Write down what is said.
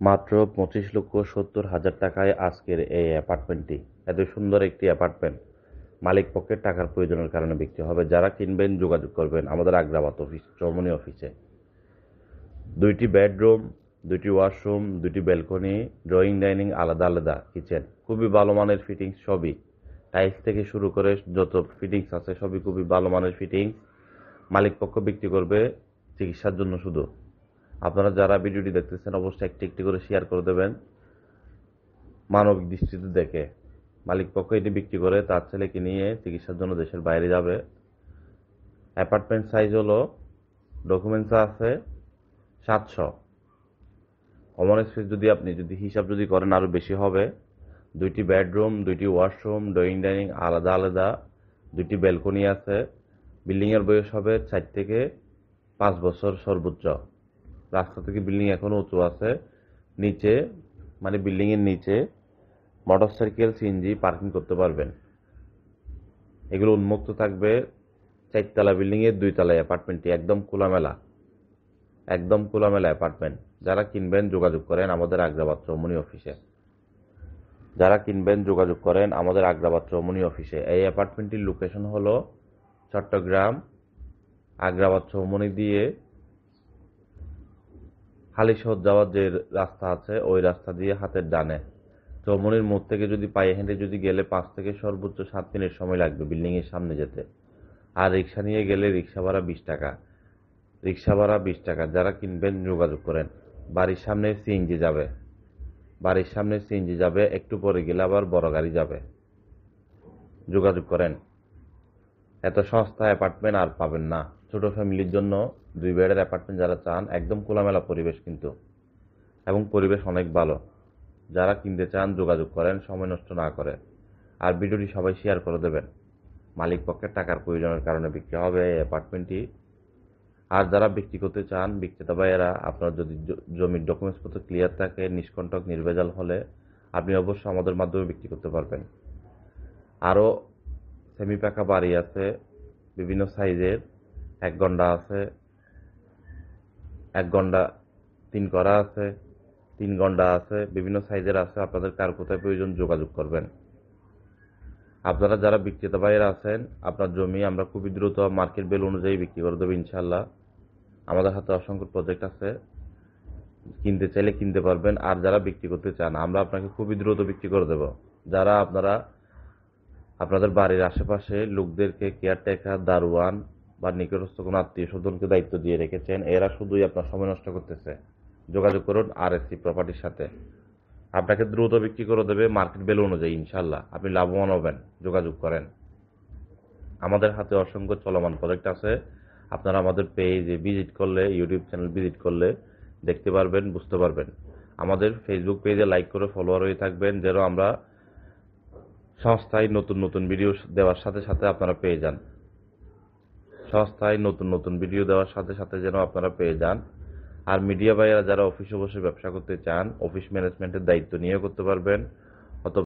মাত্র 25,70,000 টাকায় আজকের এই অ্যাপার্টমেন্টটি। এত সুন্দর একটি অ্যাপার্টমেন্ট মালিক পক্ষের টাকার প্রয়োজনের কারণে বিক্রি হবে। যারা কিনবেন যোগাযোগ করবেন আমাদের আগ্রাবাদ অফিস চৌমনি অফিসে। 2টি বেডরুম, 2টি ওয়াশরুম, 2টি ব্যালকনি, ড্রয়িং ডাইনিং, আলাদা আলাদা কিচেন। খুবই ভালো মানের ফিটিংস সবই। টাইলস থেকে শুরু করে যত ফিটিংস আছে সবই খুবই ভালো মানের ফিটিংস। মালিক পক্ষ বিক্রি করবে চিকিৎসার জন্য শুধু। আপনারা যারা ভিডিওটি দেখতেছেন অবশ্যই একটি একটি করে শেয়ার করে দেবেন মানবিক দৃষ্টিতে দেখে। মালিক পক্ষ এটি বিক্রি করে তার ছেলেকে নিয়ে চিকিৎসার জন্য দেশের বাইরে যাবে। অ্যাপার্টমেন্ট সাইজ হলো, ডকুমেন্টস আছে 700। কমন স্পেস যদি হিসাব করেন আরও বেশি হবে। 2টি বেডরুম, 2টি ওয়াশরুম, ড্রয়িং ডাইনিং আলাদা আলাদা, 2টি ব্যালকনি আছে। বিল্ডিংয়ের বয়স হবে 4 থেকে 5 বছর সর্বোচ্চ। রাস্তা থেকে বিল্ডিং এখনো উঁচু আছে। নিচে বিল্ডিংয়ের নিচে মোটরসাইকেল সিএনজি পার্কিং করতে পারবেন। এগুলো উন্মুক্ত থাকবে। 4 তলা বিল্ডিংয়ের 2 তলায় অ্যাপার্টমেন্টটি একদম খোলামেলা অ্যাপার্টমেন্ট। যারা কিনবেন যোগাযোগ করেন আমাদের আগ্রাবাদ চৌমনি অফিসে। এই অ্যাপার্টমেন্টটির লোকেশন হলো চট্টগ্রাম আগ্রাবাদ চৌমনি দিয়ে হালিশহর যাওয়ার যে রাস্তা আছে ওই রাস্তা দিয়ে হাতের ডানে। চৌমনির মোড় থেকে পায়ে হেঁটে গেলে 5 থেকে সর্বোচ্চ 7 মিনিট সময় লাগবে বিল্ডিং এর সামনে যেতে। আর রিক্সা নিয়ে গেলে রিক্সা ভাড়া 20 টাকা। যারা কিনবেন যোগাযোগ করেন। বাড়ির সামনে সিএনজি যাবে, একটু পরে গেলে আবার বড় গাড়ি যাবে। যোগাযোগ করেন। এত সস্তা অ্যাপার্টমেন্ট আর পাবেন না। ছোট ফ্যামিলির জন্য 2 বেডের অ্যাপার্টমেন্ট যারা চান, একদম খোলামেলা পরিবেশ কিন্তু, এবং পরিবেশ অনেক ভালো। যারা কিনতে চান যোগাযোগ করেন সময় নষ্ট না করে। আর ভিডিওটি সবাই শেয়ার করে দেবেন। মালিক পক্ষের টাকার প্রয়োজনের কারণে বিক্রি হবে এই অ্যাপার্টমেন্টটি। আর যারা বিক্রি করতে চান, বিক্রেতা ভাইয়েরা, আপনার যদি জমির ডকুমেন্টসপত্র ক্লিয়ার থাকে, নিষ্কণ্টক নির্ভেজাল হলে আপনি অবশ্যই আমাদের মাধ্যমে বিক্রি করতে পারবেন। আরও সেমি পাকা বাড়ি আছে বিভিন্ন সাইজের। 1 গন্ডা আছে, 1 গন্ডা 3 করা আছে, 3 গন্ডা আছে, বিভিন্ন সাইজের আছে। আপনাদের কার কোথায় প্রয়োজন যোগাযোগ করবেন। আপনারা যারা বিক্রেতা ভাইয়েরা আছেন, আপনার জমি আমরা খুবই দ্রুত মার্কেট ভ্যালু অনুযায়ী বিক্রি করে দেবো ইনশাল্লাহ। আমাদের হাতে অসংখ্য প্রজেক্ট আছে, কিনতে চাইলে কিনতে পারবেন। আর যারা বিক্রি করতে চান আমরা আপনাকে খুবই দ্রুত বিক্রি করে দেব। যারা আপনাদের বাড়ির আশেপাশে লোকদেরকে কেয়ারটেকার, দারোয়ান বা নিকটস্থ কোনো আত্মীয় স্বজনকে দায়িত্ব দিয়ে রেখেছেন, এরা শুধুই আপনার সময় নষ্ট করতেছে। যোগাযোগ করুন RSC প্রপার্টির সাথে। আপনাকে দ্রুত বিক্রি করে দেবে মার্কেট ভ্যালু অনুযায়ী ইনশাল্লাহ। আপনি লাভবান হবেন। যোগাযোগ করেন। আমাদের হাতে অসংখ্য চলমান প্রজেক্ট আছে। আপনারা আমাদের পেজে ভিজিট করলে, ইউটিউব চ্যানেল ভিজিট করলে দেখতে পারবেন, বুঝতে পারবেন। আমাদের ফেসবুক পেজে লাইক করে ফলোয়ার হয়ে থাকবেন, যেন আমরা সংস্থায় নতুন নতুন ভিডিও দেওয়ার সাথে সাথে আপনারা পেয়ে যান। যেন আপনারা পেয়ে যান। আর মিডিয়া ভাইয়েরা যারা অফিসে বসে ব্যবসা করতে চান, অফিস ম্যানেজমেন্টের দায়িত্ব নিয়ে করতে পারবেন।